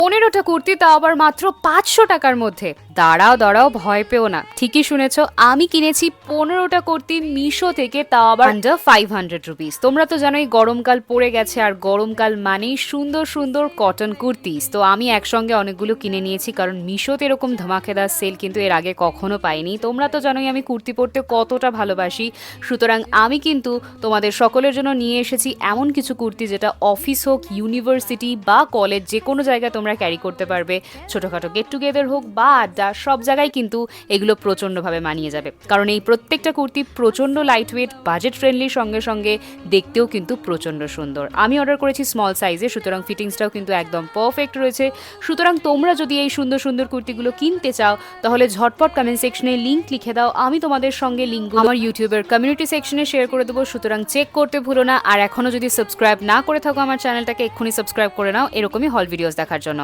15টা কুর্তি, তাও আবার মাত্র 500 টাকার মধ্যে। দাঁড়াও দাঁড়াও, ভয় পেও না, ঠিকই শুনেছো, আমি কিনেছি 15টা কুর্তি মিশো থেকে, তাও আবার আন্ডার 500 রুপিস। তোমরা তো জানোই গরমকাল পড়ে গেছে, আর গরমকাল মানেই সুন্দর সুন্দর কটন কুর্তিস। তো আমি একসঙ্গে অনেকগুলো কিনে নিয়েছি, কারণ মিশোতে এরকম ধমাকেদার সেল কিন্তু এর আগে কখনো পাইনি। তোমরা তো জানোই আমি কুর্তি পরতে কতটা ভালোবাসি, সুতরাং আমি কিন্তু তোমাদের সকলের জন্য নিয়ে এসেছি এমন কিছু কুর্তি যেটা অফিস হোক, ইউনিভার্সিটি বা কলেজ, যে কোনো জায়গায় তোমরা ক্যারি করতে পারবে। ছোটোখাটো গেট টুগেদার হোক বা আড্ডা, সব জায়গায় কিন্তু এগুলো প্রচণ্ডভাবে মানিয়ে যাবে, কারণ এই প্রত্যেকটা কুর্তি প্রচণ্ড লাইট ওয়েট, বাজেট ফ্রেন্ডলি, সঙ্গে সঙ্গে দেখতেও কিন্তু প্রচণ্ড সুন্দর। আমি অর্ডার করেছি স্মল সাইজে, সুতরাং ফিটিংসটাও কিন্তু একদম পারফেক্ট রয়েছে। সুতরাং তোমরা যদি এই সুন্দর সুন্দর কুর্তিগুলো কিনতে চাও, তাহলে ঝটপট কমেন্ট সেকশনে লিঙ্ক লিখে দাও, আমি তোমাদের সঙ্গে লিঙ্কগুলো আমার ইউটিউবের কমিউনিটি সেকশনে শেয়ার করে দেবো। সুতরাং চেক করতে ভুলো না, আর এখনও যদি সাবস্ক্রাইব না করে থাকো আমার চ্যানেলটাকে, এক্ষুনি সাবস্ক্রাইব করে নাও এরকমই হল ভিডিওস দেখার জন্য।